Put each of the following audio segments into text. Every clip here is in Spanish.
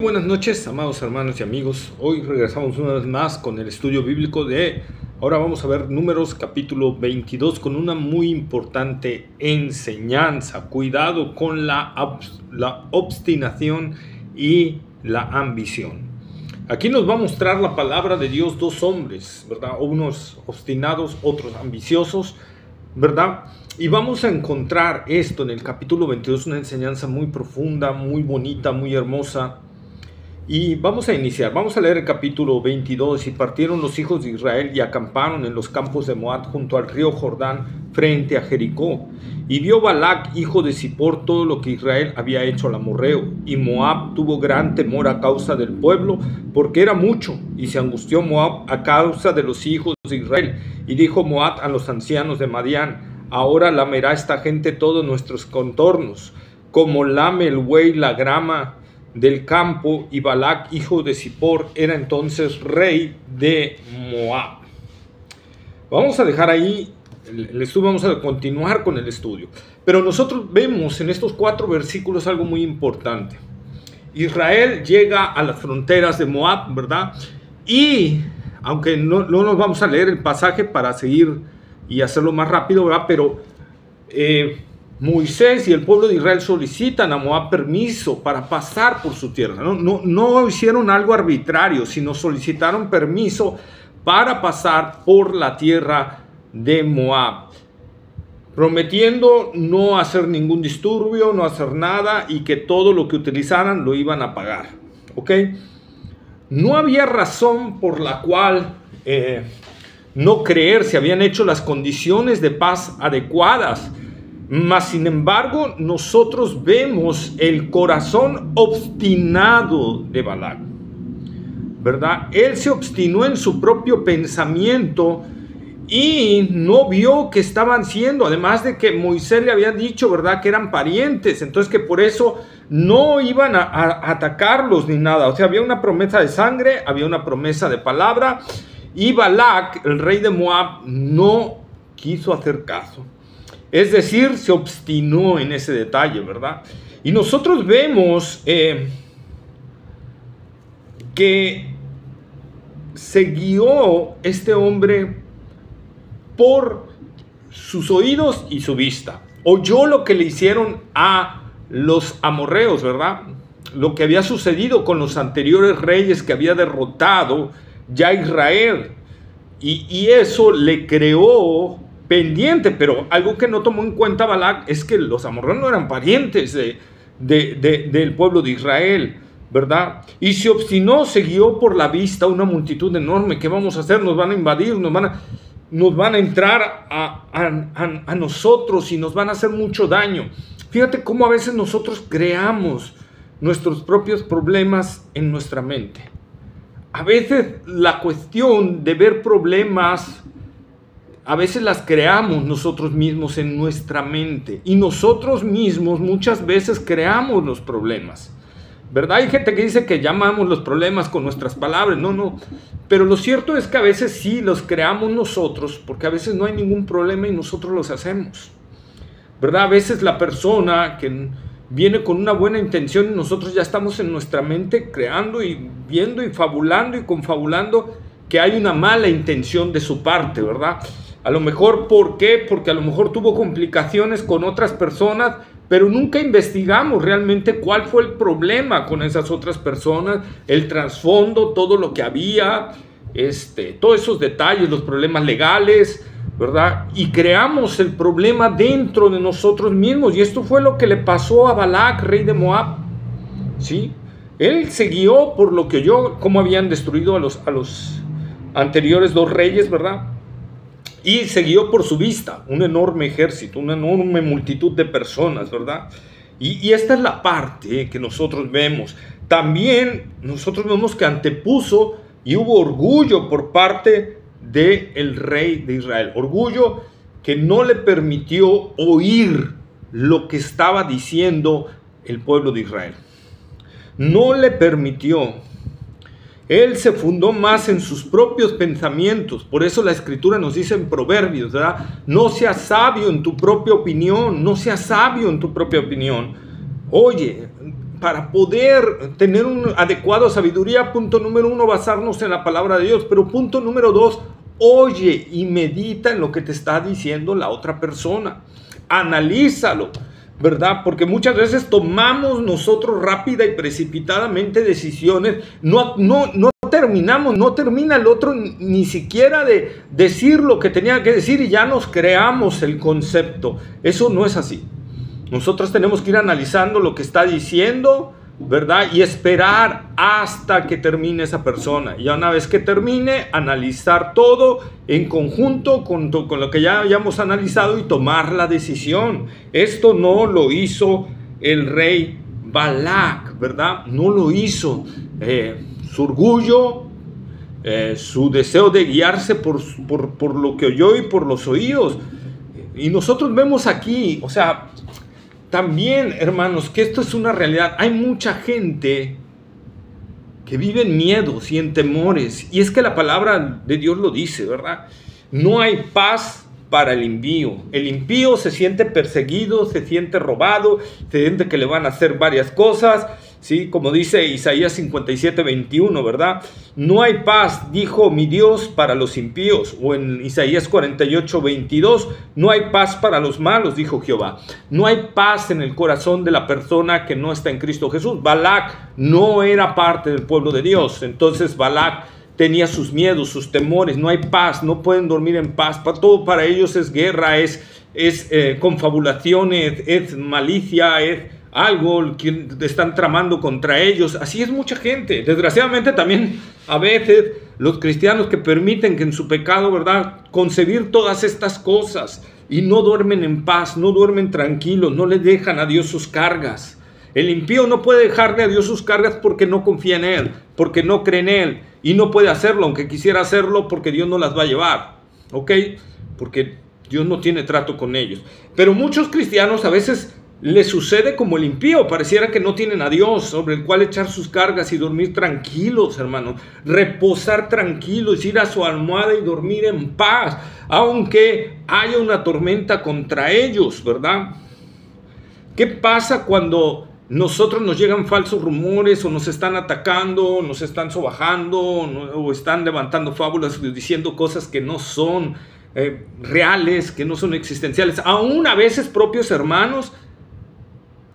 Buenas noches, amados hermanos y amigos. Hoy regresamos una vez más con el estudio bíblico ahora vamos a ver Números capítulo 22 con una muy importante enseñanza. Cuidado con la obstinación y la ambición. Aquí nos va a mostrar la palabra de Dios dos hombres, ¿verdad? Unos obstinados, otros ambiciosos, ¿verdad? Y vamos a encontrar esto en el capítulo 22, una enseñanza muy profunda, muy bonita, muy hermosa. Y vamos a iniciar, vamos a leer el capítulo 22. Y partieron los hijos de Israel y acamparon en los campos de Moab junto al río Jordán frente a Jericó. Y vio Balac, hijo de Zippor, todo lo que Israel había hecho al amorreo. Y Moab tuvo gran temor a causa del pueblo, porque era mucho. Y se angustió Moab a causa de los hijos de Israel. Y dijo Moab a los ancianos de Madián: ahora lamerá esta gente todos nuestros contornos, como lame el buey la grama del campo. Y Balac, hijo de Zippor, era entonces rey de Moab. Vamos a dejar ahí el estudio, vamos a continuar con el estudio. Pero nosotros vemos en estos 4 versículos algo muy importante. Israel llega a las fronteras de Moab, ¿verdad? Y aunque no nos vamos a leer el pasaje para seguir y hacerlo más rápido, ¿verdad? Pero Moisés y el pueblo de Israel solicitan a Moab permiso para pasar por su tierra. No hicieron algo arbitrario, sino solicitaron permiso para pasar por la tierra de Moab, prometiendo no hacer ningún disturbio, no hacer nada, y que todo lo que utilizaran lo iban a pagar. ¿Ok? No había razón por la cual no creer. Se habían hecho las condiciones de paz adecuadas. Mas, sin embargo, nosotros vemos el corazón obstinado de Balac, ¿verdad? Él se obstinó en su propio pensamiento y no vio que estaban siendo, además de que Moisés le había dicho, ¿verdad?, que eran parientes, entonces que por eso no iban a atacarlos ni nada. O sea, había una promesa de sangre, había una promesa de palabra, y Balac, el rey de Moab, no quiso hacer caso. Es decir, se obstinó en ese detalle, ¿verdad? Y nosotros vemos que se guió este hombre por sus oídos y su vista. Oyó lo que le hicieron a los amorreos, ¿verdad? Lo que había sucedido con los anteriores reyes que había derrotado ya Israel. Y eso le creó pendiente, pero algo que no tomó en cuenta Balac es que los amorreos no eran parientes del pueblo de Israel, ¿verdad? Y se obstinó, se guió por la vista una multitud enorme. ¿Qué vamos a hacer? Nos van a invadir, nos van a entrar a nosotros y nos van a hacer mucho daño. Fíjate cómo a veces nosotros creamos nuestros propios problemas en nuestra mente. A veces la cuestión de ver problemas, a veces las creamos nosotros mismos en nuestra mente, y nosotros mismos muchas veces creamos los problemas, ¿verdad? Hay gente que dice que llamamos los problemas con nuestras palabras. No, pero lo cierto es que a veces sí los creamos nosotros, porque a veces no hay ningún problema y nosotros los hacemos, ¿verdad? A veces la persona que viene con una buena intención y nosotros ya estamos en nuestra mente creando y viendo y fabulando y confabulando que hay una mala intención de su parte, ¿verdad? A lo mejor, ¿por qué? Porque a lo mejor tuvo complicaciones con otras personas, pero nunca investigamos realmente cuál fue el problema con esas otras personas, el trasfondo, todo lo que había, todos esos detalles, los problemas legales, ¿verdad? Y creamos el problema dentro de nosotros mismos. Y esto fue lo que le pasó a Balac, rey de Moab, ¿sí? Él se guió por lo que oyó, cómo habían destruido a los anteriores 2 reyes, ¿verdad? Y se guió por su vista, un enorme ejército, una enorme multitud de personas, ¿verdad? Y esta es la parte que nosotros vemos. También nosotros vemos que antepuso y hubo orgullo por parte del rey de Israel. Orgullo que no le permitió oír lo que estaba diciendo el pueblo de Israel. No le permitió. Él se fundó más en sus propios pensamientos. Por eso la Escritura nos dice en Proverbios, ¿verdad? No seas sabio en tu propia opinión, no seas sabio en tu propia opinión. Oye, para poder tener una adecuada sabiduría, punto número 1, basarnos en la palabra de Dios. Pero punto número 2, oye y medita en lo que te está diciendo la otra persona. Analízalo, ¿verdad? Porque muchas veces tomamos nosotros rápida y precipitadamente decisiones. No termina el otro ni siquiera de decir lo que tenía que decir y ya nos creamos el concepto. Eso no es así. Nosotros tenemos que ir analizando lo que está diciendo, ¿verdad? Y esperar hasta que termine esa persona. Y una vez que termine, analizar todo en conjunto con lo que ya hayamos analizado y tomar la decisión. Esto no lo hizo el rey Balac, ¿verdad? No lo hizo. Su orgullo, su deseo de guiarse por lo que oyó y por los oídos. Y nosotros vemos aquí, o sea, también, hermanos, que esto es una realidad. Hay mucha gente que vive en miedos y en temores. Y es que la palabra de Dios lo dice, ¿verdad? No hay paz para el impío. El impío se siente perseguido, se siente robado, se siente que le van a hacer varias cosas, ¿sí? Como dice Isaías 57:21, ¿verdad? No hay paz, dijo mi Dios, para los impíos. O en Isaías 48:22, no hay paz para los malos, dijo Jehová. No hay paz en el corazón de la persona que no está en Cristo Jesús. Balac no era parte del pueblo de Dios. Entonces Balac tenía sus miedos, sus temores. No hay paz, no pueden dormir en paz. Todo para ellos es guerra, es confabulaciones, es malicia, es algo que están tramando contra ellos. Así es mucha gente. Desgraciadamente también a veces los cristianos que permiten que en su pecado, ¿verdad?, concebir todas estas cosas y no duermen en paz, no duermen tranquilos, no le dejan a Dios sus cargas. El impío no puede dejarle a Dios sus cargas porque no confía en Él, porque no cree en Él, y no puede hacerlo, aunque quisiera hacerlo, porque Dios no las va a llevar, ¿ok? Porque Dios no tiene trato con ellos. Pero muchos cristianos a veces les sucede como el impío, pareciera que no tienen a Dios sobre el cual echar sus cargas y dormir tranquilos, hermanos, reposar tranquilos, ir a su almohada y dormir en paz, aunque haya una tormenta contra ellos, ¿verdad? ¿Qué pasa cuando nosotros nos llegan falsos rumores o nos están atacando, nos están sobajando o están levantando fábulas diciendo cosas que no son reales, que no son existenciales? Aún a veces propios hermanos.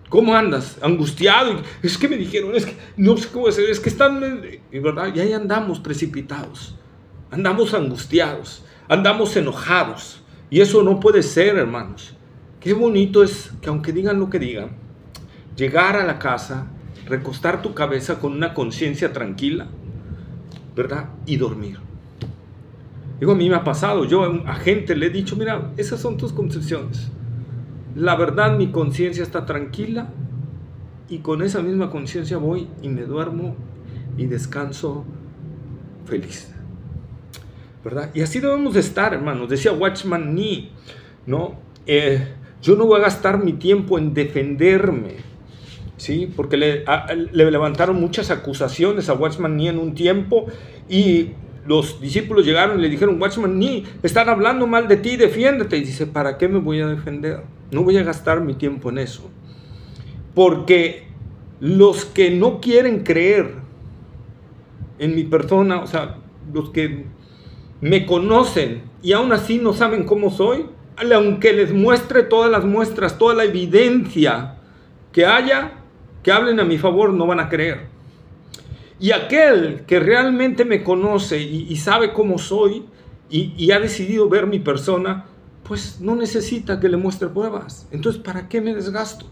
¿Cómo andas? Angustiado. Es que me dijeron, es que no sé cómo hacer, es que están, ¿verdad? Y ahí andamos precipitados, andamos angustiados, andamos enojados. Y eso no puede ser, hermanos. Qué bonito es que aunque digan lo que digan, llegar a la casa, recostar tu cabeza con una conciencia tranquila, ¿verdad? Y dormir. Digo, a mí me ha pasado, yo a gente le he dicho, mira, esas son tus concepciones. La verdad, mi conciencia está tranquila y con esa misma conciencia voy y me duermo y descanso feliz, ¿verdad? Y así debemos de estar, hermanos. Decía Watchman Nee, ¿no? Yo no voy a gastar mi tiempo en defenderme, ¿sí? Porque le levantaron muchas acusaciones a Watchman Nee en un tiempo y los discípulos llegaron y le dijeron, Watchman Nee, están hablando mal de ti, defiéndete. Y dice, ¿para qué me voy a defender? No voy a gastar mi tiempo en eso. Porque los que no quieren creer en mi persona, o sea, los que me conocen y aún así no saben cómo soy, aunque les muestre todas las muestras, toda la evidencia que haya, que hablen a mi favor, no van a creer. Y aquel que realmente me conoce y sabe cómo soy y ha decidido ver mi persona, pues no necesita que le muestre pruebas. Entonces, ¿para qué me desgasto?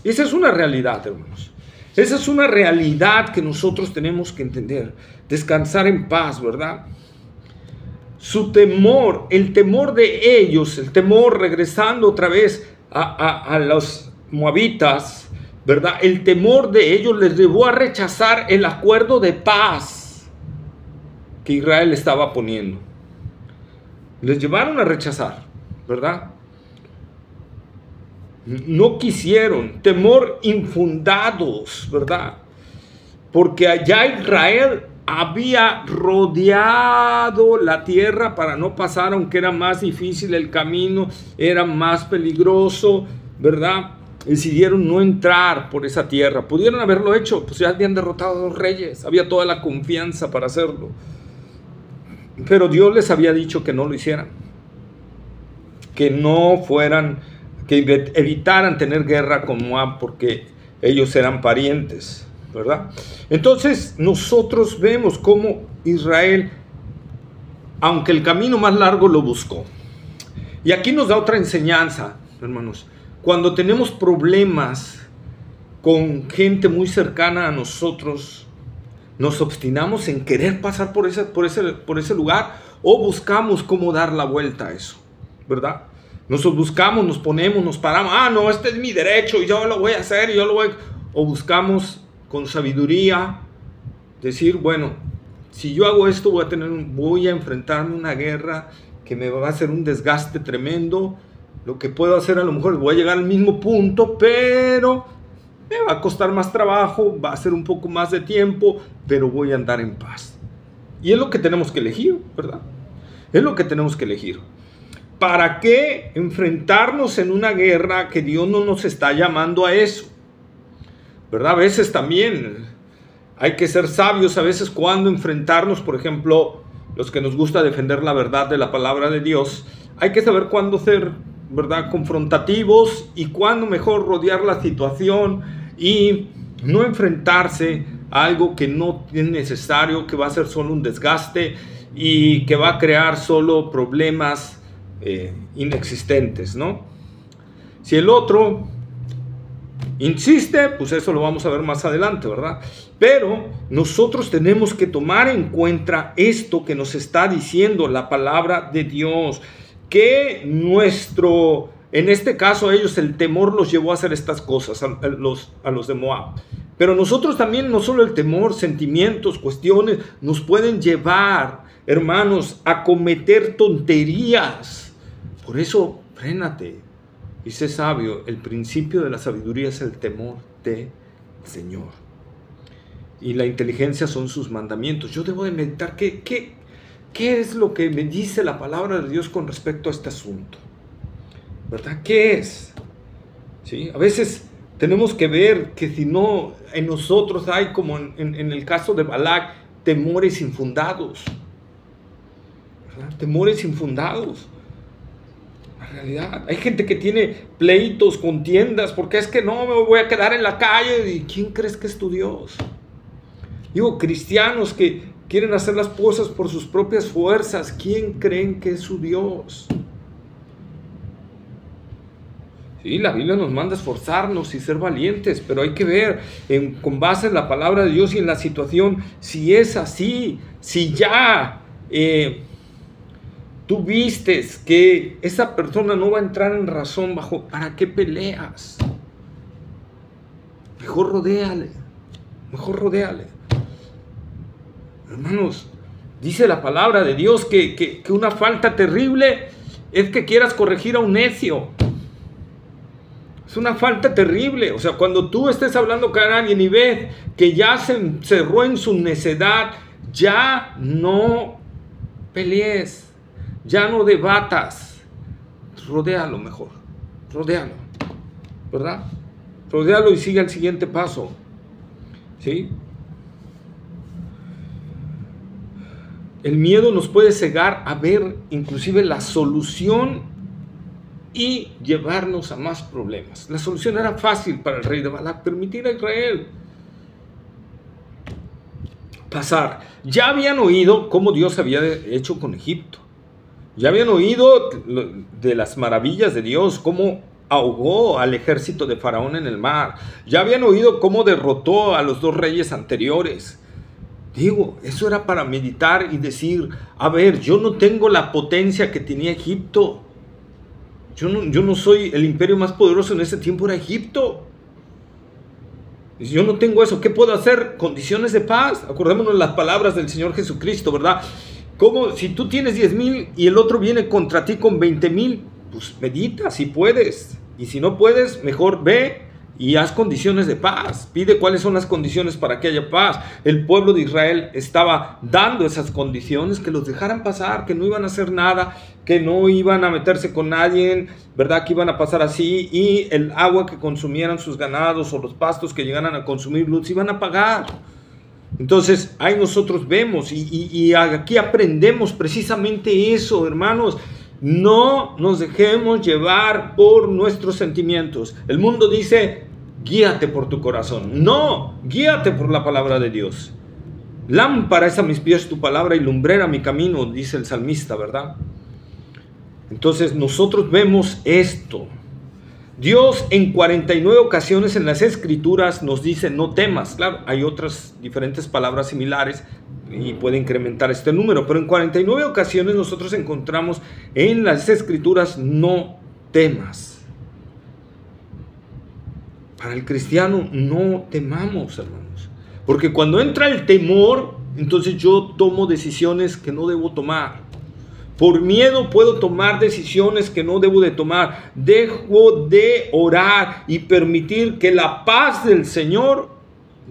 Esa es una realidad, hermanos. Esa es una realidad que nosotros tenemos que entender. Descansar en paz, ¿verdad? Su temor, el temor de ellos, el temor, regresando otra vez a los moabitas, ¿verdad? El temor de ellos les llevó a rechazar el acuerdo de paz que Israel estaba poniendo. Les llevaron a rechazar, ¿verdad? No quisieron, temor infundados, ¿verdad? Porque allá Israel había rodeado la tierra para no pasar, aunque era más difícil el camino, era más peligroso, ¿verdad? decidieron no entrar por esa tierra. Pudieron haberlo hecho, pues ya habían derrotado a 2 reyes, había toda la confianza para hacerlo. Pero Dios les había dicho que no lo hicieran, que no fueran, que evitaran tener guerra con Moab porque ellos eran parientes, ¿verdad? Entonces nosotros vemos cómo Israel, aunque el camino más largo, lo buscó. Y aquí nos da otra enseñanza, hermanos. Cuando tenemos problemas con gente muy cercana a nosotros, ¿nos obstinamos en querer pasar por ese lugar o buscamos cómo dar la vuelta a eso? ¿Verdad? Nosotros buscamos, nos ponemos, nos paramos. No, este es mi derecho y yo lo voy a hacer y yo lo voy a... O buscamos con sabiduría decir, bueno, si yo hago esto voy a enfrentarme a una guerra que me va a hacer un desgaste tremendo. Lo que puedo hacer a lo mejor voy a llegar al mismo punto, pero me va a costar más trabajo, va a ser un poco más de tiempo, pero voy a andar en paz. Y es lo que tenemos que elegir, ¿verdad? Es lo que tenemos que elegir. ¿Para qué enfrentarnos en una guerra que Dios no nos está llamando a eso? ¿Verdad? A veces también hay que ser sabios, a veces cuando enfrentarnos, por ejemplo, los que nos gusta defender la verdad de la palabra de Dios, hay que saber cuándo ser, ¿verdad?, confrontativos y cuándo mejor rodear la situación y no enfrentarse a algo que no es necesario, que va a ser solo un desgaste y que va a crear solo problemas inexistentes, ¿no? Si el otro insiste, pues eso lo vamos a ver más adelante, ¿verdad? Pero nosotros tenemos que tomar en cuenta esto que nos está diciendo la palabra de Dios, que en este caso a ellos el temor los llevó a hacer estas cosas, a los de Moab. Pero nosotros también, no solo el temor, sentimientos, cuestiones, nos pueden llevar, hermanos, a cometer tonterías. Por eso, frénate y sé sabio. El principio de la sabiduría es el temor del Señor. Y la inteligencia son sus mandamientos. Yo debo de meditar qué es lo que me dice la palabra de Dios con respecto a este asunto, ¿verdad? ¿Qué es? ¿Sí? A veces tenemos que ver que si no, en nosotros hay, como en el caso de Balac, temores infundados, ¿verdad? Temores infundados. La realidad, hay gente que tiene pleitos, contiendas, porque es que no me voy a quedar en la calle. ¿Y quién crees que es tu Dios? Digo, cristianos que quieren hacer las cosas por sus propias fuerzas, ¿quién creen que es su Dios? Sí, la Biblia nos manda a esforzarnos y ser valientes, pero hay que ver con base en la palabra de Dios y en la situación, si es así, si ya tú vistes que esa persona no va a entrar en razón, ¿para qué peleas? Mejor rodéale. Hermanos, dice la palabra de Dios que una falta terrible es que quieras corregir a un necio. Es una falta terrible. O sea, cuando tú estés hablando con alguien y ves que ya se encerró en su necedad, ya no pelees, ya no debatas. Rodéalo mejor. Rodéalo. ¿Verdad? Rodéalo y sigue al siguiente paso. ¿Sí? El miedo nos puede cegar a ver inclusive la solución y llevarnos a más problemas. La solución era fácil para el rey de Balac, permitir a Israel pasar. Ya habían oído cómo Dios había hecho con Egipto. Ya habían oído de las maravillas de Dios, cómo ahogó al ejército de Faraón en el mar. Ya habían oído cómo derrotó a los 2 reyes anteriores. Digo, eso era para meditar y decir, a ver, yo no tengo la potencia que tenía Egipto. Yo no soy el imperio más poderoso en ese tiempo, era Egipto. Yo no tengo eso. ¿Qué puedo hacer? Condiciones de paz. Acordémonos las palabras del Señor Jesucristo, ¿verdad? Como si tú tienes 10,000 y el otro viene contra ti con 20,000, pues medita si puedes. Y si no puedes, mejor ve y haz condiciones de paz. Pide cuáles son las condiciones para que haya paz. El pueblo de Israel estaba dando esas condiciones, que los dejaran pasar, que no iban a hacer nada, que no iban a meterse con nadie, ¿verdad? Que iban a pasar así, y el agua que consumieran sus ganados o los pastos que llegaran a consumir luz iban a pagar. Entonces ahí nosotros vemos y aquí aprendemos precisamente eso, hermanos. No nos dejemos llevar por nuestros sentimientos. El mundo dice, guíate por tu corazón. No, guíate por la palabra de Dios. Lámpara es a mis pies tu palabra y lumbrera mi camino, dice el salmista, ¿verdad? Entonces nosotros vemos esto. Dios en 49 ocasiones en las Escrituras nos dice no temas. Claro, hay otras diferentes palabras similares y puede incrementar este número, pero en 49 ocasiones nosotros encontramos en las Escrituras no temas. Para el cristiano no temamos, hermanos, porque cuando entra el temor, entonces yo tomo decisiones que no debo tomar. Por miedo puedo tomar decisiones que no debo de tomar. Dejo de orar y permitir que la paz del Señor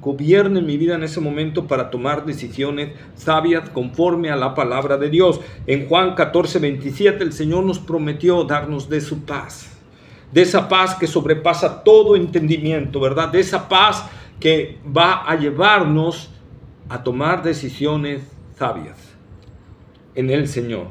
gobierne mi vida en ese momento para tomar decisiones sabias conforme a la palabra de Dios. En Juan 14:27 el Señor nos prometió darnos de su paz. De esa paz que sobrepasa todo entendimiento, ¿verdad? De esa paz que va a llevarnos a tomar decisiones sabias en el Señor.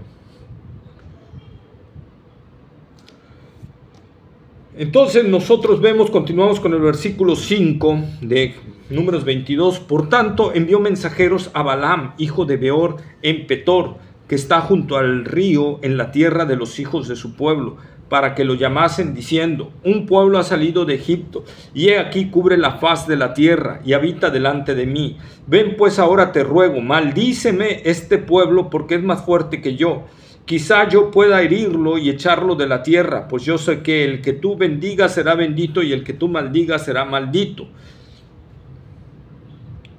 Entonces nosotros vemos, continuamos con el versículo 5 de Números 22. Por tanto, envió mensajeros a Balaam, hijo de Beor, en Petor, que está junto al río, en la tierra de los hijos de su pueblo, para que lo llamasen, diciendo: un pueblo ha salido de Egipto, y he aquí cubre la faz de la tierra, y habita delante de mí. Ven pues ahora, te ruego, maldíceme este pueblo, porque es más fuerte que yo. Quizá yo pueda herirlo y echarlo de la tierra, pues yo sé que el que tú bendigas será bendito y el que tú maldigas será maldito.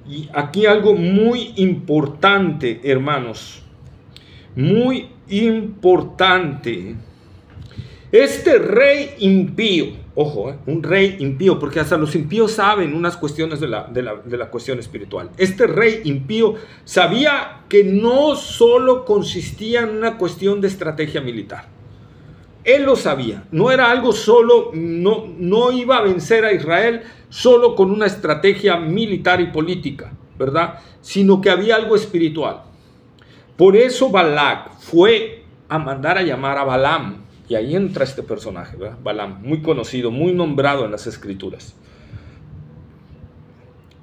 Y aquí algo muy importante, hermanos, muy importante. Este rey impío, ojo, un rey impío, porque hasta los impíos saben unas cuestiones de la cuestión espiritual. Este rey impío sabía que no solo consistía en una cuestión de estrategia militar. Él lo sabía, no era algo solo, no iba a vencer a Israel solo con una estrategia militar y política, ¿verdad? Sino que había algo espiritual. Por eso Balac fue a mandar a llamar a Balaam. Y ahí entra este personaje, ¿verdad? Balaam, muy conocido, muy nombrado en las Escrituras.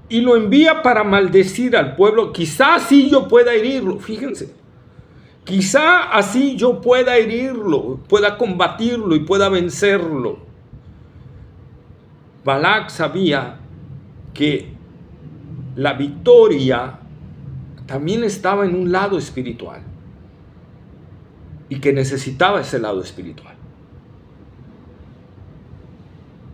Y lo envía para maldecir al pueblo. Quizá así yo pueda herirlo, fíjense. Quizá así yo pueda herirlo, pueda combatirlo y pueda vencerlo. Balac sabía que la victoria también estaba en un lado espiritual. Y que necesitaba ese lado espiritual.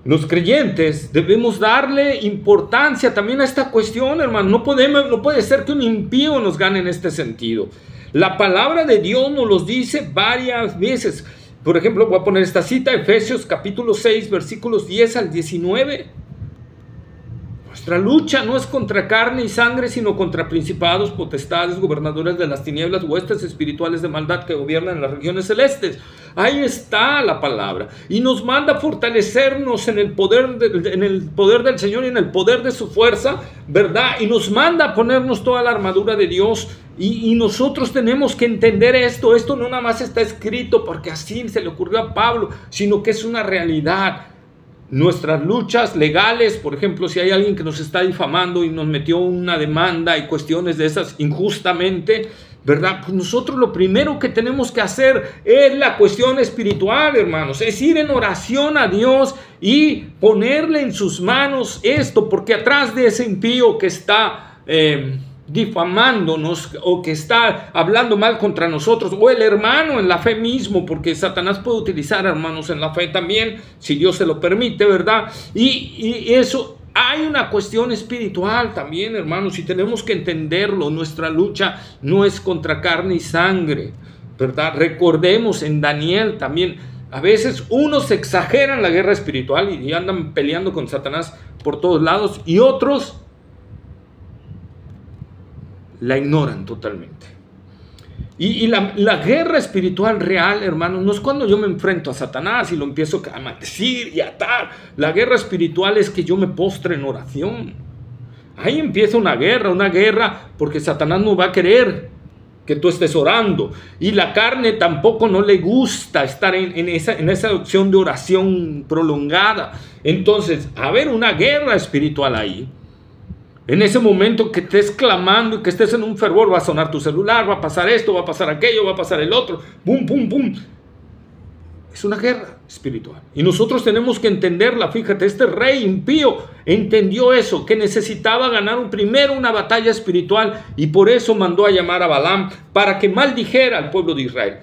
Los creyentes debemos darle importancia también a esta cuestión, hermano. No puede ser que un impío nos gane en este sentido. La palabra de Dios nos los dice varias veces. Por ejemplo, voy a poner esta cita, Efesios capítulo 6, versículos 10 al 19. Nuestra lucha no es contra carne y sangre, sino contra principados, potestades, gobernadores de las tinieblas, huestes espirituales de maldad que gobiernan en las regiones celestes. Ahí está la palabra. Y nos manda a fortalecernos en el poder del Señor y en el poder de su fuerza, ¿verdad? Y nos manda a ponernos toda la armadura de Dios. Y nosotros tenemos que entender esto. Esto no nada más está escrito porque así se le ocurrió a Pablo, sino que es una realidad. Nuestras luchas legales, por ejemplo, si hay alguien que nos está difamando y nos metió una demanda y cuestiones de esas injustamente, ¿verdad? Pues nosotros lo primero que tenemos que hacer es la cuestión espiritual, hermanos, es ir en oración a Dios y ponerle en sus manos esto, porque atrás de ese impío que está difamándonos o que está hablando mal contra nosotros, o el hermano en la fe mismo, porque Satanás puede utilizar hermanos en la fe también, si Dios se lo permite, ¿verdad? Y eso, hay una cuestión espiritual también, hermanos, y tenemos que entenderlo. Nuestra lucha no es contra carne y sangre, ¿verdad? Recordemos en Daniel también, A veces unos exageran la guerra espiritual y andan peleando con Satanás por todos lados, y otros la ignoran totalmente. Y la guerra espiritual real, hermanos, no es cuando yo me enfrento a Satanás y lo empiezo a maldecir y atar. La guerra espiritual es que yo me postre en oración. Ahí empieza una guerra porque Satanás no va a querer que tú estés orando. Y la carne tampoco no le gusta estar en esa opción de oración prolongada. Entonces, a haber una guerra espiritual ahí. En ese momento que estés clamando y que estés en un fervor, va a sonar tu celular, va a pasar esto, va a pasar aquello, va a pasar el otro, boom, boom, boom. Es una guerra espiritual. Y nosotros tenemos que entenderla. Fíjate, este rey impío entendió eso, que necesitaba ganar primero una batalla espiritual, y por eso mandó a llamar a Balaam para que maldijera al pueblo de Israel.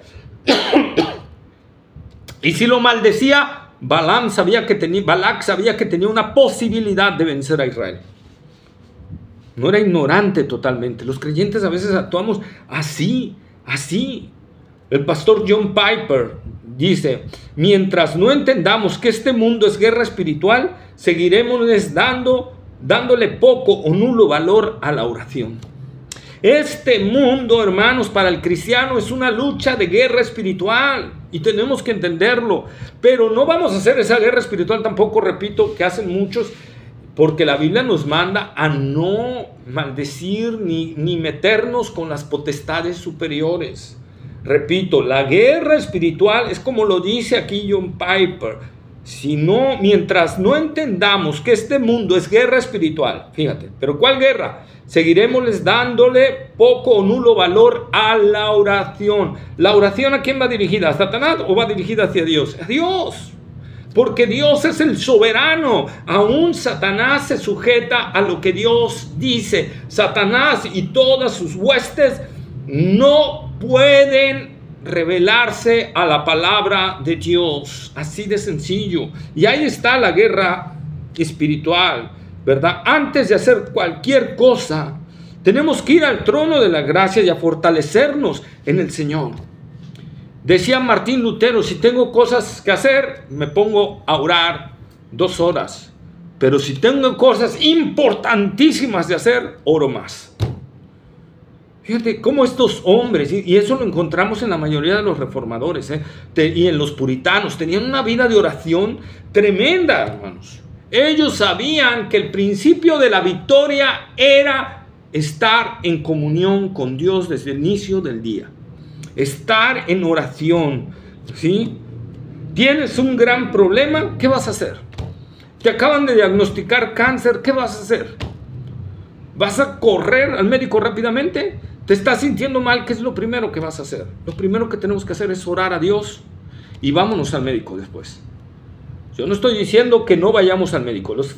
Y si lo maldecía, Balac sabía que tenía una posibilidad de vencer a Israel. No era ignorante totalmente. Los creyentes a veces actuamos así. El pastor John Piper dice: mientras no entendamos que este mundo es guerra espiritual, seguiremos dándole poco o nulo valor a la oración. Este mundo, hermanos, para el cristiano es una lucha de guerra espiritual, y tenemos que entenderlo. Pero no vamos a hacer esa guerra espiritual tampoco, repito, que hacen muchos, porque la Biblia nos manda a no maldecir ni meternos con las potestades superiores. Repito, la guerra espiritual es como lo dice aquí John Piper. Mientras no entendamos que este mundo es guerra espiritual, fíjate, pero ¿cuál guerra? Seguiremos dándole poco o nulo valor a la oración. ¿La oración a quién va dirigida? ¿A Satanás o va dirigida hacia Dios? A Dios. Porque Dios es el soberano. Aún Satanás se sujeta a lo que Dios dice. Satanás y todas sus huestes no pueden rebelarse a la palabra de Dios. Así de sencillo. Y ahí está la guerra espiritual, ¿verdad? Antes de hacer cualquier cosa, tenemos que ir al trono de la gracia y a fortalecernos en el Señor. Decía Martín Lutero: si tengo cosas que hacer, me pongo a orar 2 horas. Pero si tengo cosas importantísimas de hacer, oro más. Fíjate cómo estos hombres, y eso lo encontramos en la mayoría de los reformadores, y en los puritanos, tenían una vida de oración tremenda, hermanos. Ellos sabían que el principio de la victoria era estar en comunión con Dios desde el inicio del día. Estar en oración, ¿sí? ¿Tienes un gran problema? ¿Qué vas a hacer? ¿Te acaban de diagnosticar cáncer? ¿Qué vas a hacer? ¿Vas a correr al médico rápidamente? ¿Te estás sintiendo mal? ¿Qué es lo primero que vas a hacer? Lo primero que tenemos que hacer es orar a Dios y vámonos al médico después. Yo no estoy diciendo que no vayamos al médico. Los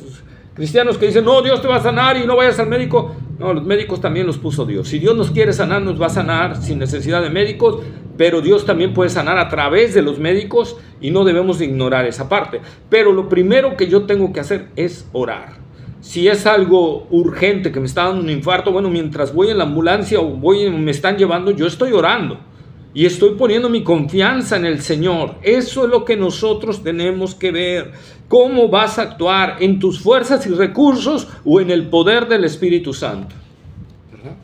cristianos que dicen: no, Dios te va a sanar y no vayas al médico. No, los médicos también los puso Dios. Si Dios nos quiere sanar, nos va a sanar sin necesidad de médicos, pero Dios también puede sanar a través de los médicos, y no debemos de ignorar esa parte. Pero lo primero que yo tengo que hacer es orar. Si es algo urgente, que me está dando un infarto, bueno, mientras voy en la ambulancia o me están llevando, yo estoy orando y estoy poniendo mi confianza en el Señor. Eso es lo que nosotros tenemos que ver. ¿Cómo vas a actuar? ¿En tus fuerzas y recursos o en el poder del Espíritu Santo? ¿Verdad?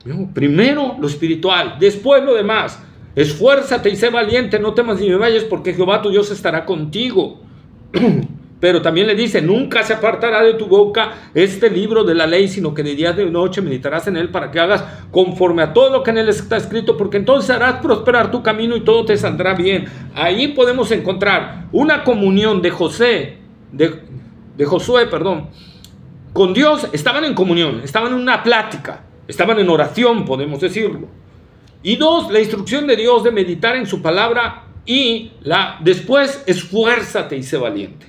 No, primero lo espiritual, después lo demás. Esfuérzate y sé valiente, no temas ni me vayas, porque Jehová tu Dios estará contigo. Pero también le dice: nunca se apartará de tu boca este libro de la ley, sino que de día y de noche meditarás en él, para que hagas conforme a todo lo que en él está escrito, porque entonces harás prosperar tu camino y todo te saldrá bien. Ahí podemos encontrar una comunión de Josué, con Dios. Estaban en comunión, estaban en una plática, estaban en oración, podemos decirlo. Y 2, la instrucción de Dios de meditar en su palabra, y después esfuérzate y sé valiente,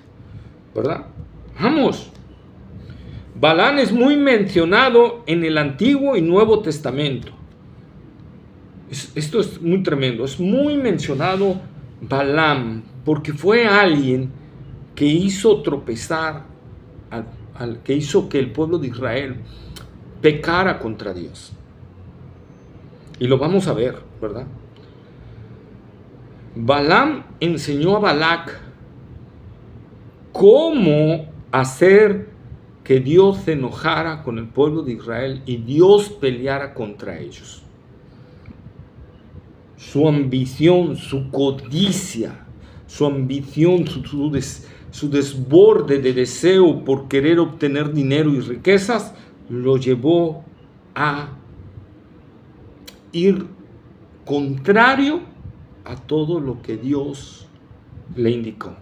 ¿verdad? Vamos. Balaam es muy mencionado en el Antiguo y Nuevo Testamento. Esto es muy tremendo. Es muy mencionado Balaam, porque fue alguien que hizo tropezar, que hizo que el pueblo de Israel pecara contra Dios. Y lo vamos a ver, ¿verdad? Balaam enseñó a Balac cómo hacer que Dios se enojara con el pueblo de Israel y Dios peleara contra ellos. Su ambición, su codicia, su ambición, su desborde de deseo por querer obtener dinero y riquezas, lo llevó a ir contrario a todo lo que Dios le indicó,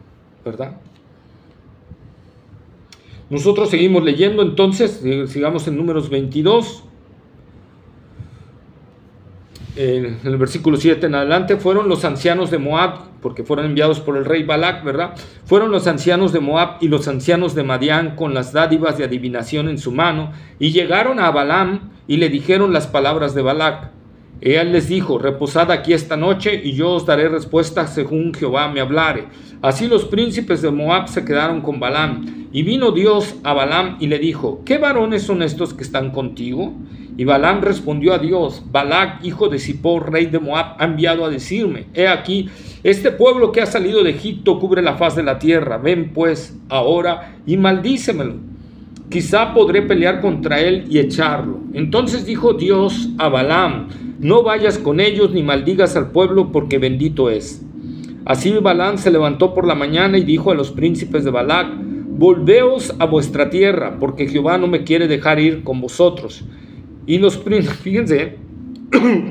¿verdad? Nosotros seguimos leyendo, entonces, sigamos en Números 22. En el versículo 7 en adelante, fueron los ancianos de Moab, porque fueron enviados por el rey Balac, ¿verdad? Fueron los ancianos de Moab y los ancianos de Madián con las dádivas de adivinación en su mano, y llegaron a Balaam y le dijeron las palabras de Balac. Él les dijo: reposad aquí esta noche y yo os daré respuesta según Jehová me hablare. Así los príncipes de Moab se quedaron con Balaam. Y vino Dios a Balaam y le dijo: ¿qué varones son estos que están contigo? Y Balaam respondió a Dios: Balac, hijo de Zippor, rey de Moab, ha enviado a decirme: he aquí, este pueblo que ha salido de Egipto cubre la faz de la tierra. Ven pues ahora y maldícemelo. Quizá podré pelear contra él y echarlo. Entonces dijo Dios a Balaam: no vayas con ellos ni maldigas al pueblo, porque bendito es. Así Balaam se levantó por la mañana y dijo a los príncipes de Balac: volveos a vuestra tierra, porque Jehová no me quiere dejar ir con vosotros. Y los príncipes, fíjense,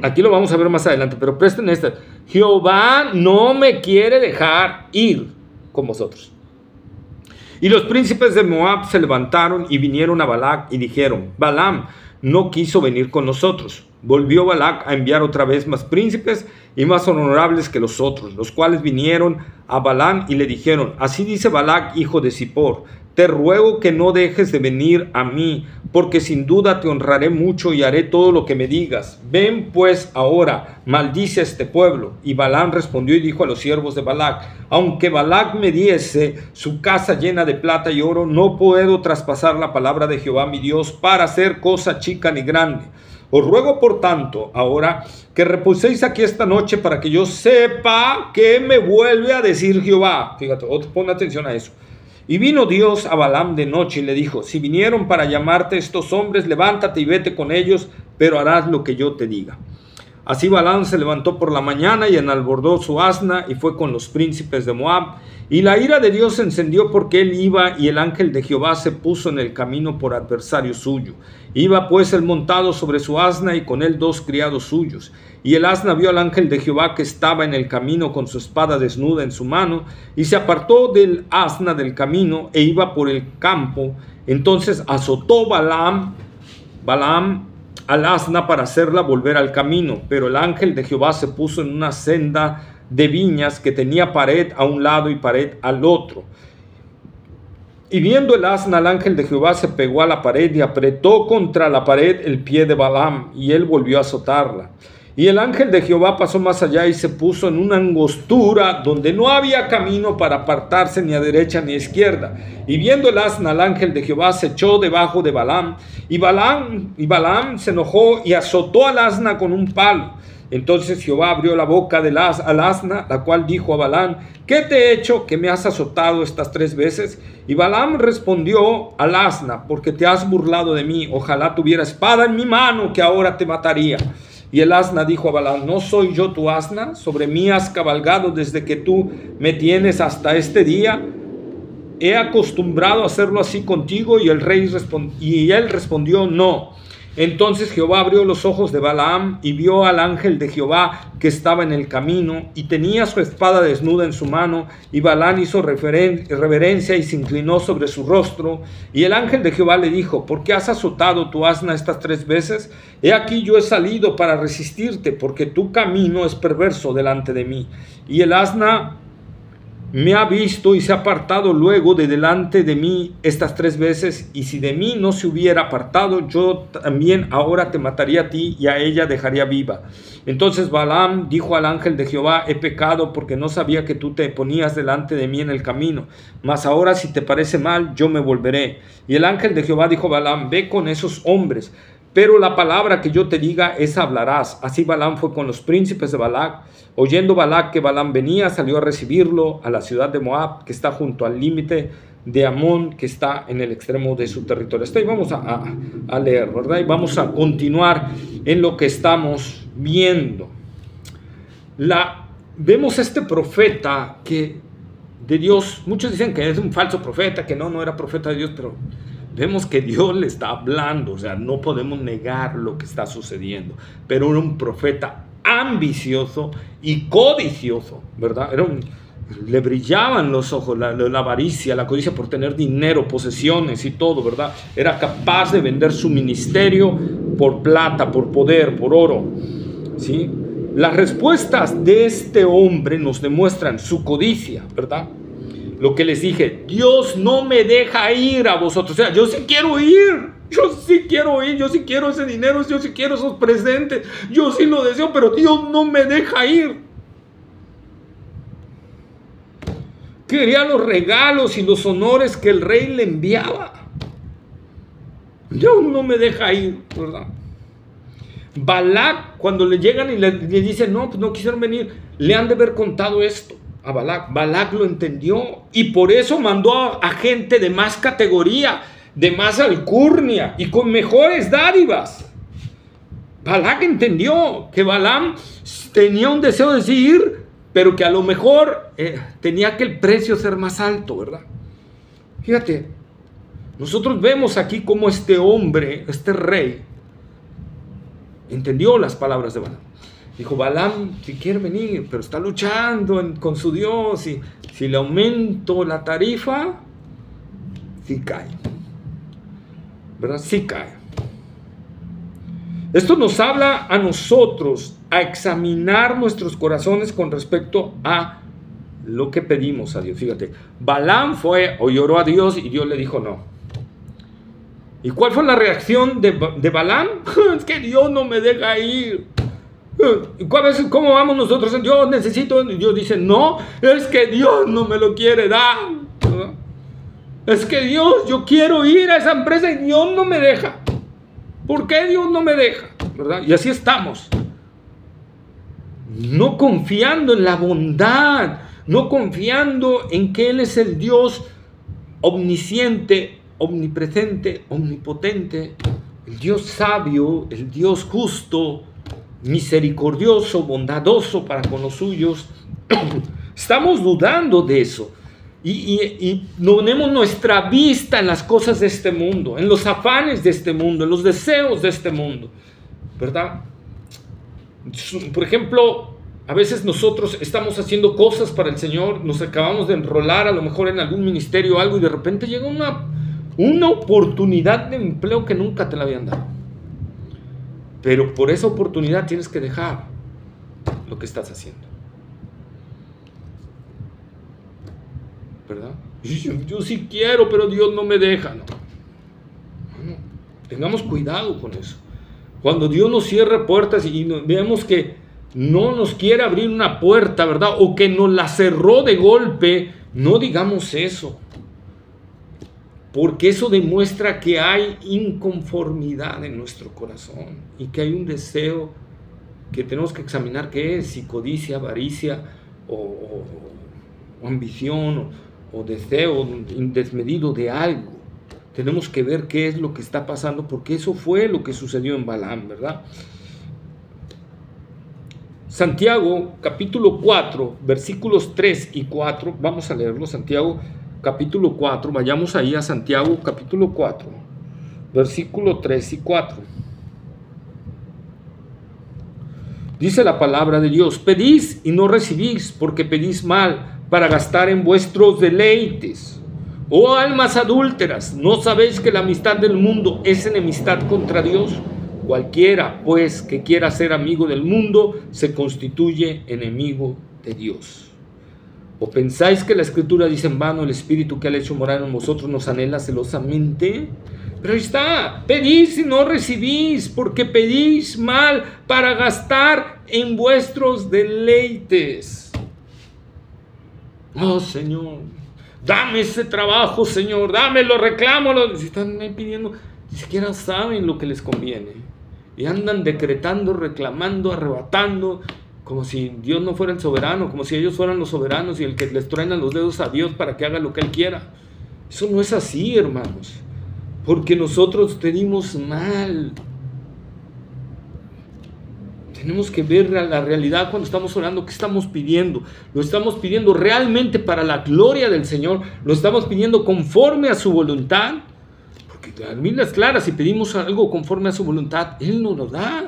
aquí lo vamos a ver más adelante, pero presten esta: Jehová no me quiere dejar ir con vosotros. Y los príncipes de Moab se levantaron y vinieron a Balac y dijeron: Balaam no quiso venir con nosotros. Volvió Balac a enviar otra vez más príncipes y más honorables que los otros, los cuales vinieron a Balaam y le dijeron: así dice Balac, hijo de Zippor: te ruego que no dejes de venir a mí, porque sin duda te honraré mucho y haré todo lo que me digas. Ven pues ahora, maldice a este pueblo. Y Balaam respondió y dijo a los siervos de Balac: aunque Balac me diese su casa llena de plata y oro, no puedo traspasar la palabra de Jehová mi Dios para hacer cosa chica ni grande. Os ruego por tanto ahora que reposéis aquí esta noche para que yo sepa qué me vuelve a decir Jehová. Fíjate, pon atención a eso. Y vino Dios a Balaam de noche y le dijo: si vinieron para llamarte estos hombres, levántate y vete con ellos, pero harás lo que yo te diga. Así Balaam se levantó por la mañana y enalbordó su asna y fue con los príncipes de Moab. Y la ira de Dios se encendió porque él iba, y el ángel de Jehová se puso en el camino por adversario suyo. Iba pues él montado sobre su asna y con él dos criados suyos. Y el asna vio al ángel de Jehová que estaba en el camino con su espada desnuda en su mano, y se apartó del asna del camino e iba por el campo. Entonces azotó Balaam al asna para hacerla volver al camino, pero el ángel de Jehová se puso en una senda de viñas que tenía pared a un lado y pared al otro. Y viendo el asna al ángel de Jehová, se pegó a la pared y apretó contra la pared el pie de Balaam, y él volvió a azotarla. Y el ángel de Jehová pasó más allá y se puso en una angostura donde no había camino para apartarse ni a derecha ni a izquierda. Y viendo el asna al ángel de Jehová, se echó debajo de Balaam. Y Balaam se enojó y azotó al asna con un palo. Entonces Jehová abrió la boca al asna, la cual dijo a Balaam: ¿qué te he hecho que me has azotado estas 3 veces? Y Balaam respondió al asna: porque te has burlado de mí. Ojalá tuviera espada en mi mano, que ahora te mataría. Y el asna dijo a Balaam: ¿no soy yo tu asna? Sobre mí has cabalgado desde que tú me tienes hasta este día. He acostumbrado a hacerlo así contigo. Y él respondió: no. Entonces Jehová abrió los ojos de Balaam y vio al ángel de Jehová que estaba en el camino y tenía su espada desnuda en su mano. Y Balaam hizo reverencia y se inclinó sobre su rostro. Y el ángel de Jehová le dijo: ¿por qué has azotado tu asna estas 3 veces? He aquí yo he salido para resistirte, porque tu camino es perverso delante de mí. Y el asna me ha visto y se ha apartado luego de delante de mí estas 3 veces, y si de mí no se hubiera apartado, yo también ahora te mataría a ti y a ella dejaría viva. Entonces Balaam dijo al ángel de Jehová: he pecado porque no sabía que tú te ponías delante de mí en el camino, mas ahora si te parece mal, yo me volveré. Y el ángel de Jehová dijo a Balaam: ve con esos hombres, pero la palabra que yo te diga, esa hablarás. Así Balaam fue con los príncipes de Balac. Oyendo Balac que Balaam venía, salió a recibirlo a la ciudad de Moab, que está junto al límite de Amón, que está en el extremo de su territorio. Esto y vamos a leer, ¿verdad? Y vamos a continuar en lo que estamos viendo. Vemos este profeta que de Dios, muchos dicen que es un falso profeta, que no era profeta de Dios, pero vemos que Dios le está hablando, o sea, no podemos negar lo que está sucediendo, pero era un profeta ambicioso y codicioso, ¿verdad? Le brillaban los ojos, la avaricia, la codicia por tener dinero, posesiones y todo, ¿verdad? Era capaz de vender su ministerio por plata, por poder, por oro, ¿sí? Las respuestas de este hombre nos demuestran su codicia, ¿verdad? Lo que les dije, Dios no me deja ir a vosotros. O sea, yo sí quiero ir, yo sí quiero ese dinero, yo sí quiero esos presentes, yo sí lo deseo, pero Dios no me deja ir. Quería los regalos y los honores que el rey le enviaba. Dios no me deja ir, ¿verdad? Balac, cuando le llegan y le dicen, no, pues no quisieron venir, le han de haber contado esto a Balac. Balac lo entendió y por eso mandó a gente de más categoría, de más alcurnia y con mejores dádivas. Balac entendió que Balaam tenía un deseo de ir, pero que a lo mejor tenía que el precio ser más alto, ¿verdad? Fíjate, nosotros vemos aquí cómo este hombre, este rey, entendió las palabras de Balaam. Dijo, Balaam, si quiere venir, pero está luchando con su Dios, y si le aumento la tarifa, sí cae, ¿verdad? Sí cae. Esto nos habla a nosotros a examinar nuestros corazones con respecto a lo que pedimos a Dios. Fíjate, Balaam fue o lloró a Dios y Dios le dijo no. ¿Y cuál fue la reacción de Balaam? Es que Dios no me deja ir. ¿Cómo vamos nosotros? Yo necesito. Dios dice, no, es que Dios no me lo quiere dar. Es que Dios, yo quiero ir a esa empresa y Dios no me deja. ¿Por qué Dios no me deja? ¿Verdad? Y así estamos. No confiando en la bondad, no confiando en que Él es el Dios omnisciente, omnipresente, omnipotente, el Dios sabio, el Dios justo, misericordioso, bondadoso para con los suyos. Estamos dudando de eso y ponemos nuestra vista en las cosas de este mundo, en los afanes de este mundo, en los deseos de este mundo, ¿verdad? Por ejemplo, a veces nosotros estamos haciendo cosas para el Señor, nos acabamos de enrolar a lo mejor en algún ministerio o algo y de repente llega una oportunidad de empleo que nunca te la habían dado. Pero por esa oportunidad tienes que dejar lo que estás haciendo, ¿verdad? Yo sí quiero, pero Dios no me deja. No, tengamos cuidado con eso. Cuando Dios nos cierra puertas y vemos que no nos quiere abrir una puerta, ¿verdad? O que nos la cerró de golpe, no digamos eso. Porque eso demuestra que hay inconformidad en nuestro corazón y que hay un deseo que tenemos que examinar qué es, si codicia, avaricia o ambición o deseo desmedido de algo. Tenemos que ver qué es lo que está pasando, porque eso fue lo que sucedió en Balaam, ¿verdad? Santiago, capítulo 4, versículos 3 y 4, vamos a leerlo. Santiago, capítulo 4, vayamos ahí a Santiago, capítulo 4, versículo 3 y 4. Dice la palabra de Dios: pedís y no recibís, porque pedís mal, para gastar en vuestros deleites. Oh almas adúlteras, ¿no sabéis que la amistad del mundo es enemistad contra Dios? Cualquiera, pues, que quiera ser amigo del mundo, se constituye enemigo de Dios. ¿O pensáis que la Escritura dice en vano, el Espíritu que ha hecho morar en vosotros nos anhela celosamente? Pero ahí está, pedís y no recibís, porque pedís mal para gastar en vuestros deleites. Oh Señor, dame ese trabajo, Señor, dámelo, reclámalo. Si están pidiendo, ni siquiera saben lo que les conviene. Y andan decretando, reclamando, arrebatando, como si Dios no fuera el soberano, como si ellos fueran los soberanos y el que les truena los dedos a Dios para que haga lo que Él quiera. Eso no es así, hermanos, porque nosotros pedimos mal. Tenemos que ver la realidad cuando estamos orando. ¿Qué estamos pidiendo? ¿Lo estamos pidiendo realmente para la gloria del Señor? ¿Lo estamos pidiendo conforme a su voluntad? Porque la Biblia es clara, si pedimos algo conforme a su voluntad, Él nos lo da.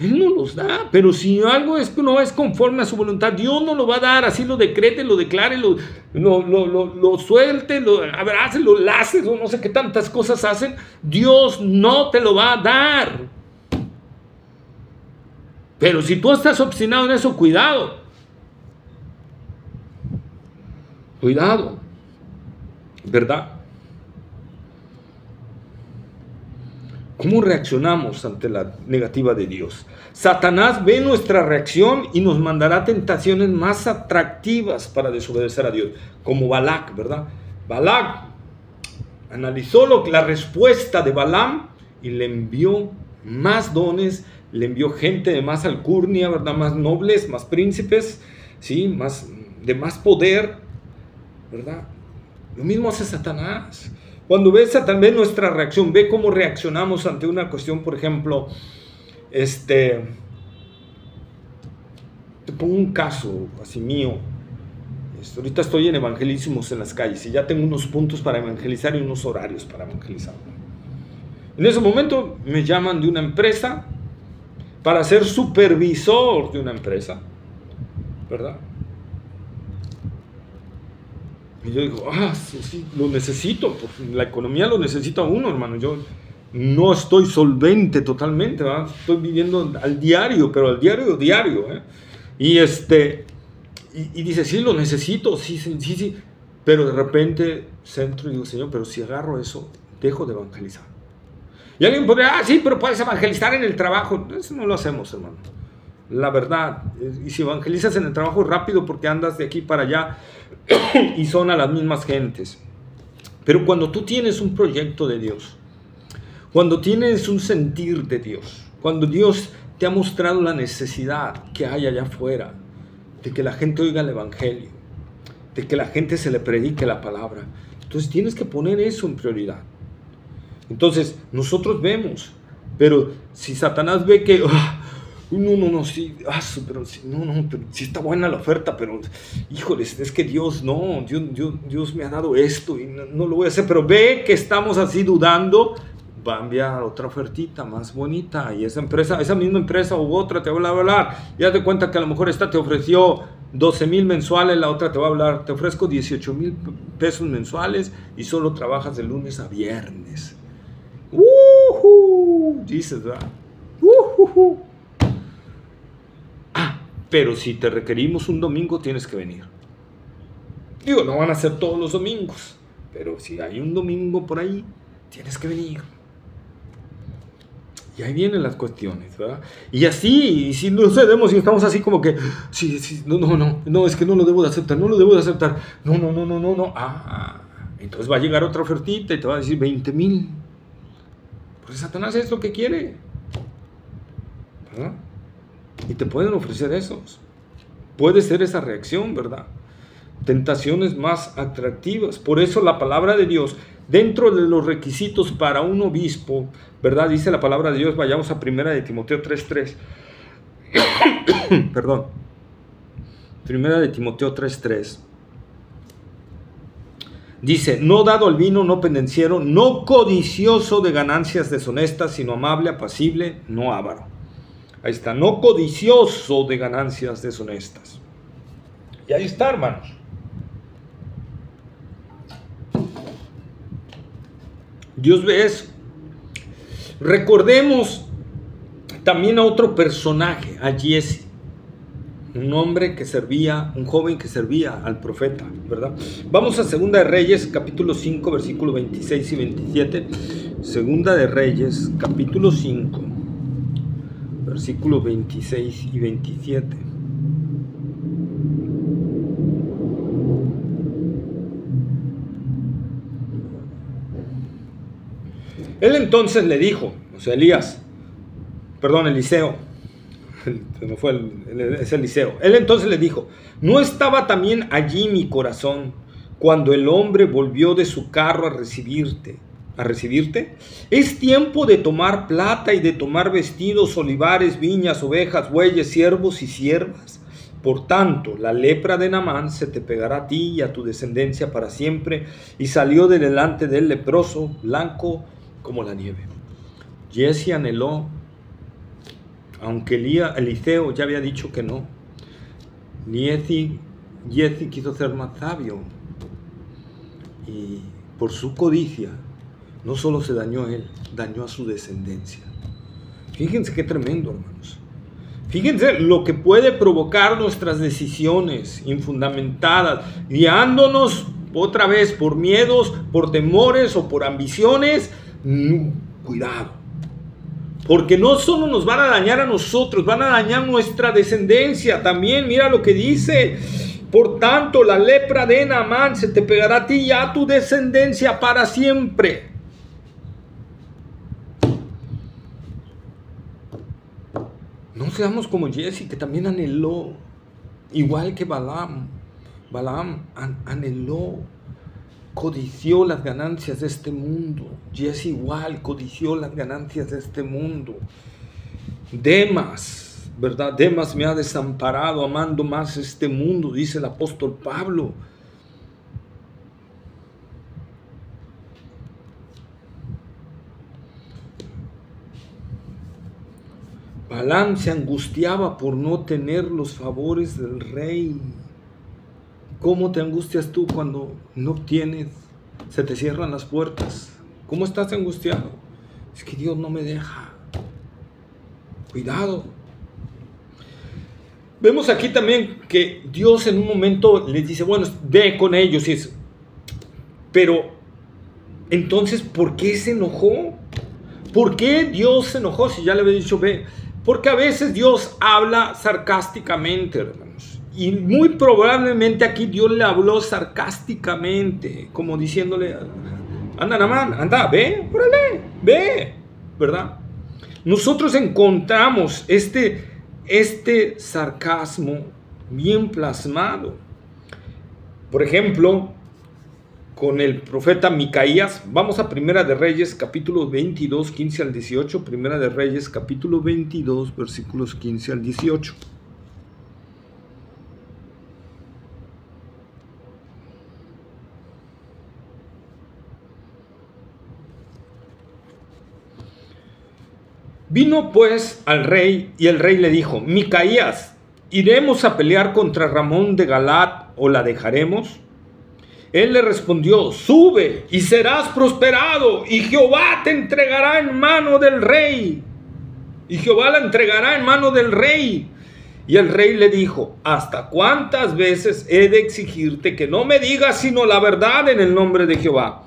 Él nos los da. Pero si algo no es conforme a su voluntad, Dios no lo va a dar. Así lo decrete, lo declare, lo suelte, lo abrace, lo lace, no sé qué tantas cosas hacen. Dios no te lo va a dar. Pero si tú estás obstinado en eso, cuidado. Cuidado. ¿Verdad? ¿Cómo reaccionamos ante la negativa de Dios? Satanás ve nuestra reacción y nos mandará tentaciones más atractivas para desobedecer a Dios, como Balac, ¿verdad? Balac analizó la respuesta de Balaam y le envió más dones, le envió gente de más alcurnia, ¿verdad? Más nobles, más príncipes, ¿sí? De más poder, ¿verdad? Lo mismo hace Satanás. Cuando ve Satanás, ve nuestra reacción, ve cómo reaccionamos ante una cuestión, por ejemplo, te pongo un caso así mío. Ahorita estoy en evangelísimos en las calles y ya tengo unos puntos para evangelizar y unos horarios para evangelizar. En ese momento me llaman de una empresa para ser supervisor de una empresa, ¿verdad? Y yo digo, sí, lo necesito, porque la economía lo necesita uno, hermano. Yo no estoy solvente totalmente, ¿verdad? Estoy viviendo al diario, pero al diario, ¿eh? Y dice, sí, lo necesito, sí. Pero de repente centro y digo, Señor, pero si agarro eso, dejo de evangelizar. Y alguien podría, sí, pero puedes evangelizar en el trabajo. Eso no lo hacemos, hermano. La verdad. Y si evangelizas en el trabajo rápido porque andas de aquí para allá y son a las mismas gentes. Pero cuando tú tienes un proyecto de Dios, cuando tienes un sentir de Dios, cuando Dios te ha mostrado la necesidad que hay allá afuera, de que la gente oiga el evangelio, de que la gente se le predique la palabra, entonces tienes que poner eso en prioridad. Entonces nosotros vemos, pero si Satanás ve que pero sí está buena la oferta, pero híjoles, es que Dios me ha dado esto y no lo voy a hacer, pero ve que estamos así dudando, va a enviar otra ofertita más bonita y esa misma empresa u otra te va a hablar. Ya te cuenta que a lo mejor esta te ofreció 12,000 mensuales, la otra te va a hablar, te ofrezco 18,000 pesos mensuales y solo trabajas de lunes a viernes. Dices, ¿verdad? Pero si te requerimos un domingo, tienes que venir. Digo, no van a ser todos los domingos, pero si hay un domingo por ahí, tienes que venir. Y ahí vienen las cuestiones, ¿verdad? Y así, y si no cedemos y estamos así como que, no, es que no lo debo de aceptar. No. Entonces va a llegar otra ofertita y te va a decir 20,000. Porque Satanás es lo que quiere, ¿verdad? Y te pueden ofrecer esos. Puede ser esa reacción, ¿verdad? Tentaciones más atractivas. Por eso la palabra de Dios, dentro de los requisitos para un obispo, ¿verdad? Dice la palabra de Dios, vayamos a 1 de Timoteo 3:3. Perdón. 1 de Timoteo 3:3. Dice, no dado al vino, no pendenciero, no codicioso de ganancias deshonestas, sino amable, apacible, no avaro. Ahí está, no codicioso de ganancias deshonestas. Y ahí está, hermanos. Dios ve eso. Recordemos también a otro personaje, a Giezi. Un hombre que servía, un joven que servía al profeta, ¿verdad? Vamos a Segunda de Reyes, capítulo 5, versículos 26 y 27. Segunda de Reyes, capítulo 5, versículos 26 y 27. Él entonces le dijo, o sea, Eliseo, no fue es Eliseo. Él entonces le dijo, ¿no estaba también allí mi corazón cuando el hombre volvió de su carro a recibirte? Es tiempo de tomar plata y de tomar vestidos, olivares, viñas, ovejas, bueyes, siervos y siervas. Por tanto, la lepra de Naamán se te pegará a ti y a tu descendencia para siempre. Y salió de delante del leproso, blanco como la nieve. Giezi anheló, aunque Eliseo ya había dicho que no. Giezi quiso ser más sabio. Y por su codicia, no solo se dañó él, dañó a su descendencia. Fíjense qué tremendo, hermanos. Fíjense lo que puede provocar nuestras decisiones infundamentadas, guiándonos otra vez por miedos, por temores o por ambiciones. Cuidado, porque no solo nos van a dañar a nosotros, van a dañar nuestra descendencia también. Mira lo que dice: por tanto, la lepra de Naamán se te pegará a ti y a tu descendencia para siempre. No seamos como Giezi, que también anheló, igual que Balaam. Balaam anheló, codició las ganancias de este mundo. Giezi igual codició las ganancias de este mundo. Demas, ¿verdad? Demas me ha desamparado, amando más este mundo, dice el apóstol Pablo. Balaam se angustiaba por no tener los favores del rey. ¿Cómo te angustias tú cuando no obtienes? Se te cierran las puertas. ¿Cómo estás angustiado? Es que Dios no me deja. Cuidado. Vemos aquí también que Dios en un momento les dice, bueno, ve con ellos. Pero, entonces, ¿por qué se enojó? ¿Por qué Dios se enojó si ya le había dicho ve? Porque a veces Dios habla sarcásticamente, hermanos. Y muy probablemente aquí Dios le habló sarcásticamente, como diciéndole, anda Naamán, anda, ve, órale, ve, ¿verdad? Nosotros encontramos este sarcasmo bien plasmado. Por ejemplo, con el profeta Micaías. Vamos a Primera de Reyes, capítulo 22, 15 al 18. Primera de Reyes, capítulo 22, versículos 15 al 18. Vino pues al rey, y el rey le dijo, Micaías, ¿iremos a pelear contra Ramón de Galaad o la dejaremos? Él le respondió, sube y serás prosperado, y Jehová te entregará en mano del rey. Y Jehová la entregará en mano del rey. Y el rey le dijo, ¿hasta cuántas veces he de exigirte que no me digas sino la verdad en el nombre de Jehová?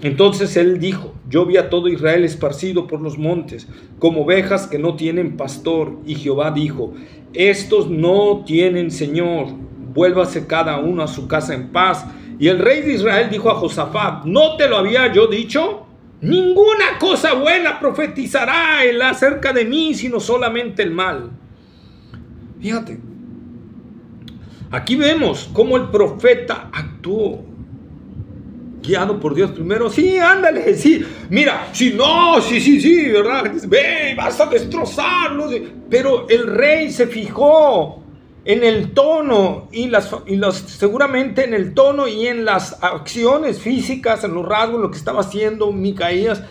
Entonces él dijo, yo vi a todo Israel esparcido por los montes, como ovejas que no tienen pastor. Y Jehová dijo, estos no tienen señor, vuélvase cada uno a su casa en paz. Y el rey de Israel dijo a Josafat, ¿no te lo había yo dicho? Ninguna cosa buena profetizará él acerca de mí, sino solamente el mal. Fíjate, aquí vemos cómo el profeta actuó, guiado por Dios primero. Sí, ándale, sí, mira, sí, no, sí, ¿verdad? Ve, vas a destrozarlos. Pero el rey se fijó en el tono seguramente en el tono y en las acciones físicas, en los rasgos, lo que estaba haciendo Micaías,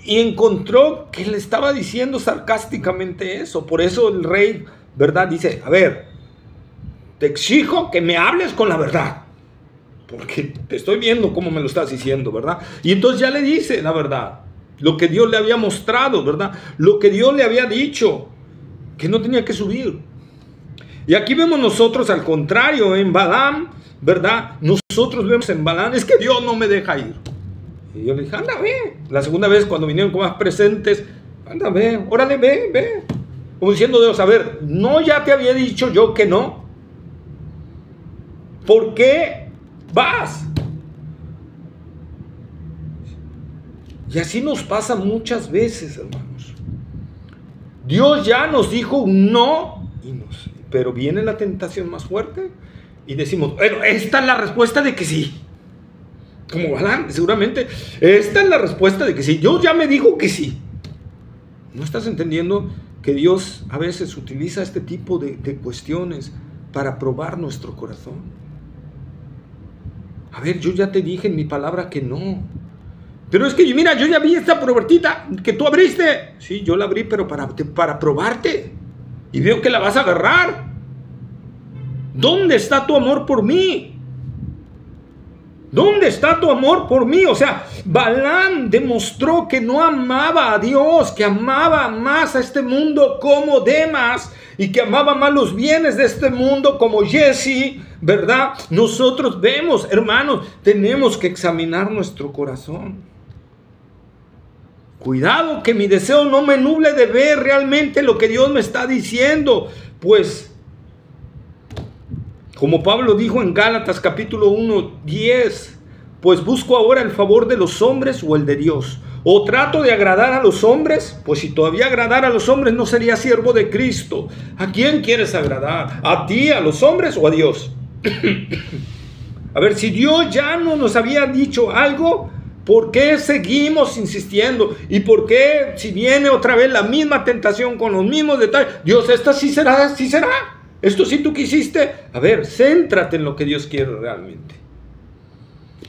y encontró que le estaba diciendo sarcásticamente eso. Por eso el rey, ¿verdad? Dice, a ver, te exijo que me hables con la verdad, porque te estoy viendo cómo me lo estás diciendo, ¿verdad? Y entonces ya le dice la verdad, lo que Dios le había mostrado, ¿verdad? Lo que Dios le había dicho, que no tenía que subir. Y aquí vemos nosotros al contrario, en Balaam, ¿verdad? Nosotros vemos en Balaam, es que Dios no me deja ir. Y yo le dije, anda, ve. La segunda vez cuando vinieron con más presentes, anda, ve, órale, ve. Como diciendo Dios, a ver, ¿no ya te había dicho yo que no? ¿Por qué vas? Y así nos pasa muchas veces, hermanos. Dios ya nos dijo no, pero viene la tentación más fuerte y decimos, bueno, esta es la respuesta de que sí. Como Balaam, seguramente, esta es la respuesta de que sí. Dios ya me dijo que sí. ¿No estás entendiendo que Dios a veces utiliza este tipo de cuestiones para probar nuestro corazón? A ver, yo ya te dije en mi palabra que no. Pero es que, mira, yo ya vi esta puertita que tú abriste. Sí, yo la abrí, pero para probarte. Y veo que la vas a agarrar. ¿Dónde está tu amor por mí? ¿Dónde está tu amor por mí? O sea, Balaam demostró que no amaba a Dios, que amaba más a este mundo como Demas y que amaba más los bienes de este mundo como Jesse, ¿verdad? Nosotros vemos, hermanos, tenemos que examinar nuestro corazón. Cuidado que mi deseo no me nuble de ver realmente lo que Dios me está diciendo, pues como Pablo dijo en Gálatas capítulo 1, 10, pues busco ahora el favor de los hombres o el de Dios. O trato de agradar a los hombres, pues si todavía agradara a los hombres no sería siervo de Cristo. ¿A quién quieres agradar? ¿A ti, a los hombres o a Dios? A ver, si Dios ya no nos había dicho algo, ¿por qué seguimos insistiendo? ¿Y por qué si viene otra vez la misma tentación con los mismos detalles? Dios, esta sí será, sí será. Esto sí tú quisiste. A ver, céntrate en lo que Dios quiere realmente.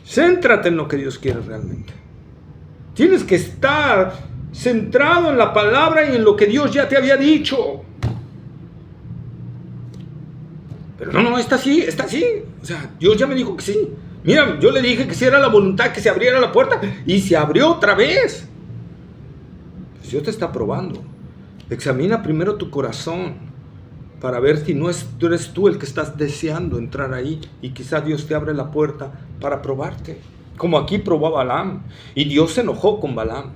Céntrate en lo que Dios quiere realmente. Tienes que estar centrado en la palabra y en lo que Dios ya te había dicho. Pero no, está así. O sea, Dios ya me dijo que sí. Mira, yo le dije que si era la voluntad que se abriera la puerta y se abrió otra vez. Pues Dios te está probando. Examina primero tu corazón para ver si no eres tú el que estás deseando entrar ahí y quizá Dios te abre la puerta para probarte. Como aquí probó a Balaam y Dios se enojó con Balaam.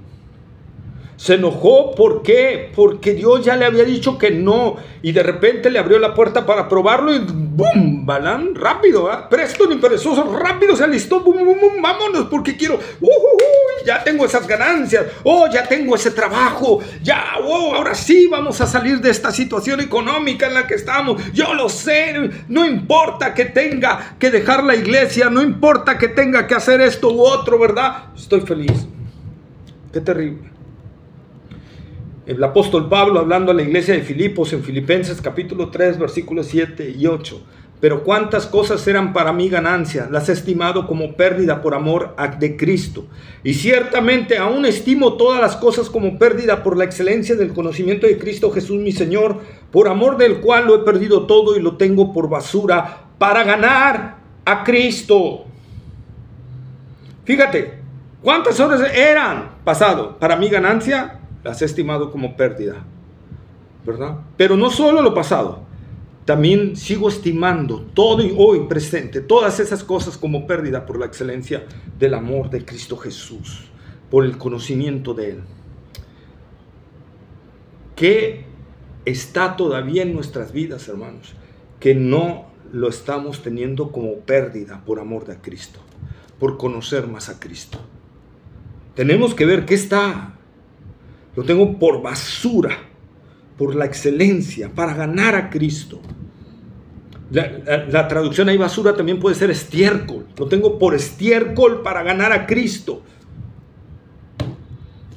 Se enojó, ¿por qué? Porque Dios ya le había dicho que no y de repente le abrió la puerta para probarlo y ¡bum! Balaam, rápido, presto ni perezoso, rápido se alistó, ¡bum, bum, bum! Vámonos porque quiero, ya tengo esas ganancias, ya tengo ese trabajo, ya, ahora sí vamos a salir de esta situación económica en la que estamos, yo lo sé, no importa que tenga que dejar la iglesia, no importa que tenga que hacer esto u otro, ¿verdad? Estoy feliz. Qué terrible. El apóstol Pablo hablando a la iglesia de Filipos en Filipenses capítulo 3 versículos 7 y 8. Pero cuántas cosas eran para mí ganancia, las he estimado como pérdida por amor de Cristo. Y ciertamente aún estimo todas las cosas como pérdida por la excelencia del conocimiento de Cristo Jesús mi Señor, por amor del cual lo he perdido todo y lo tengo por basura para ganar a Cristo. Fíjate, ¿cuántas horas eran pasado? Para mí ganancia, las he estimado como pérdida, ¿verdad? Pero no solo lo pasado, también sigo estimando todo y hoy presente, todas esas cosas como pérdida por la excelencia del amor de Cristo Jesús, por el conocimiento de Él. ¿Qué está todavía en nuestras vidas, hermanos? Que no lo estamos teniendo como pérdida por amor de Cristo, por conocer más a Cristo. Tenemos que ver qué está. Lo tengo por basura, por la excelencia, para ganar a Cristo. La traducción ahí basura también puede ser estiércol. Lo tengo por estiércol para ganar a Cristo.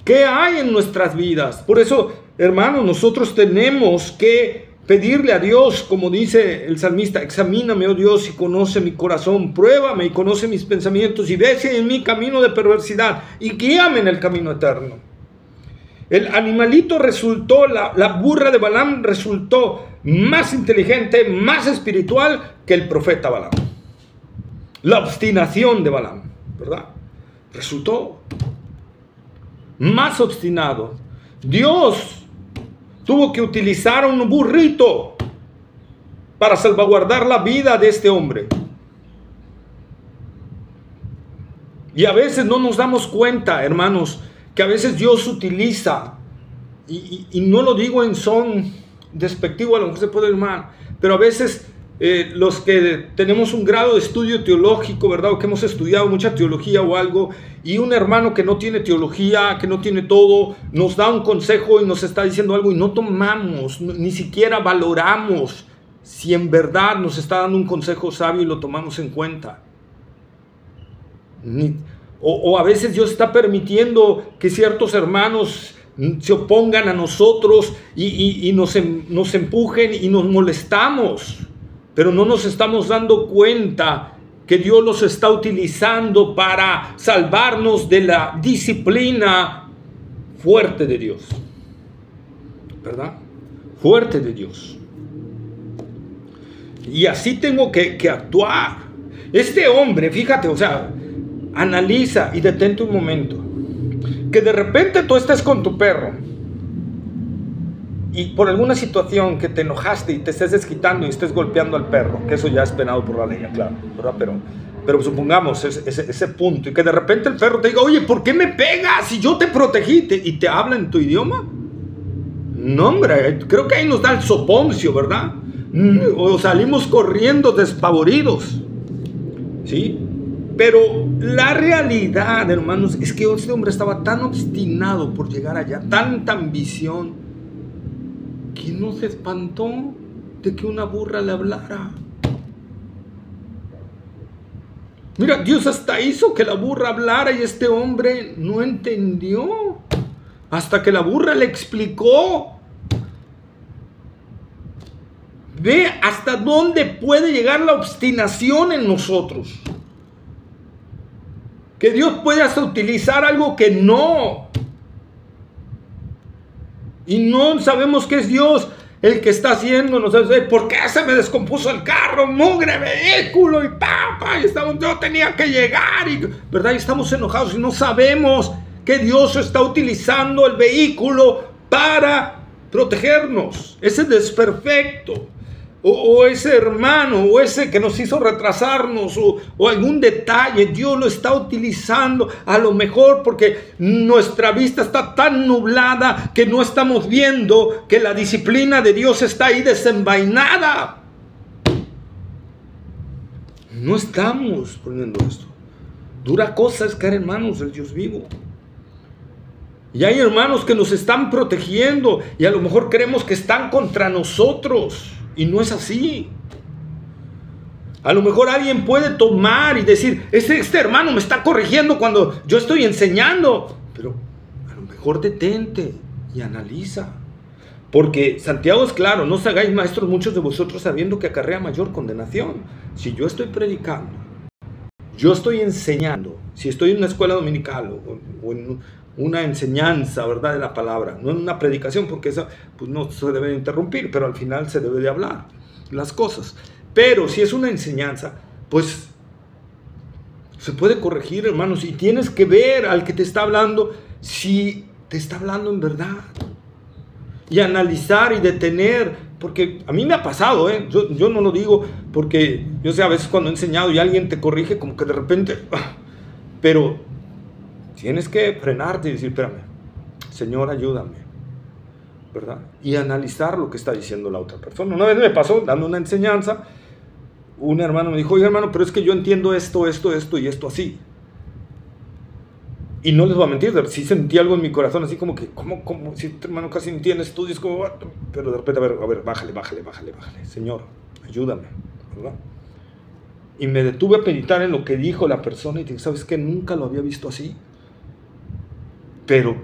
¿Qué hay en nuestras vidas? Por eso, hermanos, nosotros tenemos que pedirle a Dios, como dice el salmista, examíname, oh Dios, y conoce mi corazón, pruébame y conoce mis pensamientos, y ve si hay en mi camino de perversidad, y guíame en el camino eterno. El animalito resultó, la burra de Balaam resultó más inteligente, más espiritual que el profeta Balaam. La obstinación de Balaam, ¿verdad? Resultó más obstinado. Dios tuvo que utilizar a un burrito para salvaguardar la vida de este hombre. Y a veces no nos damos cuenta, hermanos, que a veces Dios utiliza, y no lo digo en son despectivo, a lo mejor se puede ir mal, pero a veces los que tenemos un grado de estudio teológico, ¿verdad? O que hemos estudiado mucha teología o algo, y un hermano que no tiene teología, que no tiene todo, nos da un consejo y nos está diciendo algo y no tomamos, ni siquiera valoramos si en verdad nos está dando un consejo sabio y lo tomamos en cuenta. O a veces Dios está permitiendo que ciertos hermanos se opongan a nosotros y nos empujen y nos molestamos, pero no nos estamos dando cuenta que Dios los está utilizando para salvarnos de la disciplina fuerte de Dios, ¿verdad? Fuerte de Dios. Y así tengo que actuar. Este hombre, fíjate, o sea, analiza y detente un momento. Que de repente tú estés con tu perro y por alguna situación que te enojaste y te estés desquitando y estés golpeando al perro, que eso ya es penado por la ley, claro, ¿verdad? Pero supongamos ese punto, y que de repente el perro te diga, oye, ¿por qué me pegas si yo te protegí? Y te habla en tu idioma. No, hombre, creo que ahí nos da el soponcio, ¿verdad? O salimos corriendo despavoridos, ¿sí? Pero la realidad, hermanos, es que este hombre estaba tan obstinado por llegar allá, tanta ambición, que no se espantó de que una burra le hablara. Mira, Dios hasta hizo que la burra hablara y este hombre no entendió hasta que la burra le explicó. Ve hasta dónde puede llegar la obstinación en nosotros. Que Dios puede hasta utilizar algo que no. Y no sabemos que es Dios el que está haciendo. No sabes, ¿por qué se me descompuso el carro? Mugre vehículo y papa. Y yo tenía que llegar. ¿Verdad? Y estamos enojados y no sabemos que Dios está utilizando el vehículo para protegernos. Ese desperfecto. O ese hermano, o ese que nos hizo retrasarnos, o algún detalle, Dios lo está utilizando a lo mejor porque nuestra vista está tan nublada que no estamos viendo que la disciplina de Dios está ahí desenvainada. No estamos poniendo esto. Dura cosa es caer en manos del Dios vivo. Y hay hermanos que nos están protegiendo y a lo mejor creemos que están contra nosotros. Y no es así. A lo mejor alguien puede tomar y decir, este hermano me está corrigiendo cuando yo estoy enseñando. Pero a lo mejor detente y analiza. Porque Santiago es claro, no os hagáis maestros muchos de vosotros sabiendo que acarrea mayor condenación. Si yo estoy predicando, yo estoy enseñando, si estoy en una escuela dominical o en una enseñanza, ¿verdad?, de la palabra, no en una predicación, porque eso pues no se debe interrumpir, pero al final se debe de hablar las cosas. Pero si es una enseñanza, pues se puede corregir, hermanos, y tienes que ver al que te está hablando si te está hablando en verdad, y analizar y detener, porque a mí me ha pasado, yo no lo digo porque yo sé, a veces cuando he enseñado y alguien te corrige, como que de repente, pero tienes que frenarte y decir, espérame, Señor, ayúdame, ¿verdad? Y analizar lo que está diciendo la otra persona. Una vez me pasó, dando una enseñanza, un hermano me dijo, oye, hermano, pero es que yo entiendo esto y esto así. Y no les voy a mentir, sí sentí algo en mi corazón, así como que, ¿cómo? Si tu hermano casi entiende estudios, como, pero de repente, a ver, bájale, Señor, ayúdame, ¿verdad? Y me detuve a meditar en lo que dijo la persona y dije, ¿sabes qué? Nunca lo había visto así. Pero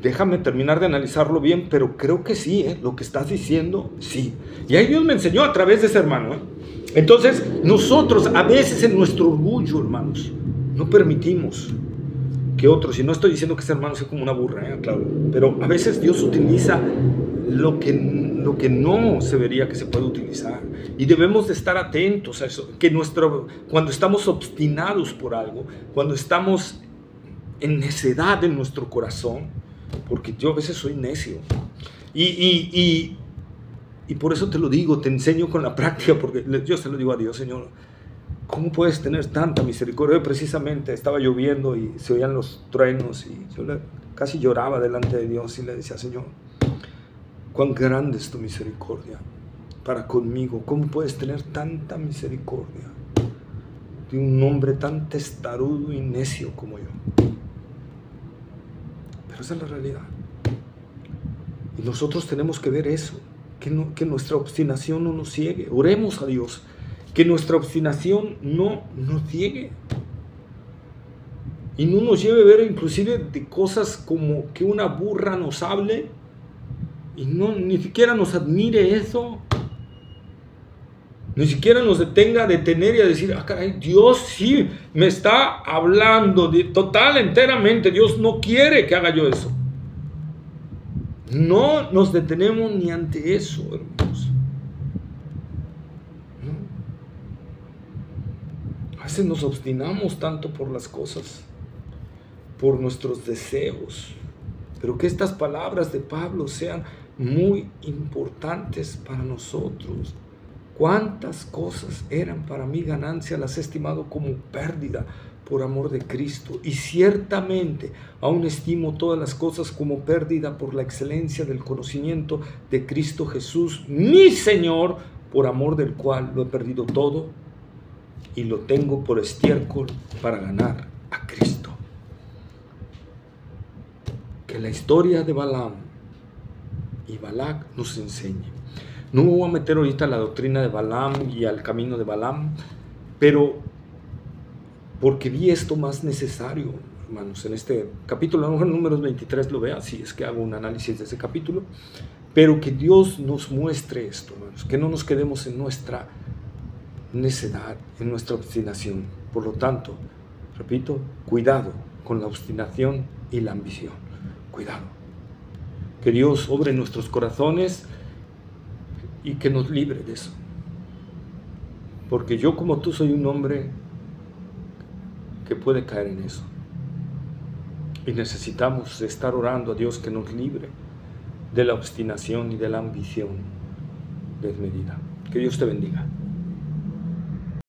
déjame terminar de analizarlo bien, pero creo que sí, lo que estás diciendo, sí. Y ahí Dios me enseñó a través de ese hermano. Entonces, nosotros a veces en nuestro orgullo, hermanos, no permitimos que otros, y no estoy diciendo que ese hermano sea como una burra, claro, pero a veces Dios utiliza lo que no se vería que se puede utilizar, y debemos de estar atentos a eso, que cuando estamos obstinados por algo, cuando estamos en necedad en nuestro corazón, porque yo a veces soy necio, y por eso te lo digo, te enseño con la práctica, porque yo se lo digo a Dios, Señor, ¿cómo puedes tener tanta misericordia? Hoy precisamente estaba lloviendo y se oían los truenos y yo casi lloraba delante de Dios y le decía, Señor, cuán grande es tu misericordia para conmigo? ¿Cómo puedes tener tanta misericordia de un hombre tan testarudo y necio como yo? Pero esa es la realidad. Y nosotros tenemos que ver eso, que nuestra obstinación no nos ciegue. Oremos a Dios, que nuestra obstinación no nos ciegue. Y no nos lleve a ver inclusive de cosas como que una burra nos hable y ni siquiera nos admire eso. Ni siquiera nos detenga a detener y a decir, ah, caray, Dios sí me está hablando enteramente. Dios no quiere que haga yo eso. No nos detenemos ni ante eso, hermanos. ¿No? A veces nos obstinamos tanto por las cosas, por nuestros deseos, pero que estas palabras de Pablo sean muy importantes para nosotros. Cuántas cosas eran para mí ganancia, las he estimado como pérdida por amor de Cristo, y ciertamente aún estimo todas las cosas como pérdida por la excelencia del conocimiento de Cristo Jesús, mi Señor, por amor del cual lo he perdido todo y lo tengo por estiércol para ganar a Cristo. Que la historia de Balaam y Balac nos enseñe. No me voy a meter ahorita a la doctrina de Balaam y al camino de Balaam, pero porque vi esto más necesario, hermanos, en este capítulo. A lo mejor en Números 23 lo vea, si es que hago un análisis de ese capítulo, pero que Dios nos muestre esto, hermanos, que no nos quedemos en nuestra necedad, en nuestra obstinación. Por lo tanto, repito, cuidado con la obstinación y la ambición. Cuidado. Que Dios obre en nuestros corazones y que nos libre de eso. Porque yo, como tú, soy un hombre que puede caer en eso. Y necesitamos estar orando a Dios que nos libre de la obstinación y de la ambición desmedida. Que Dios te bendiga.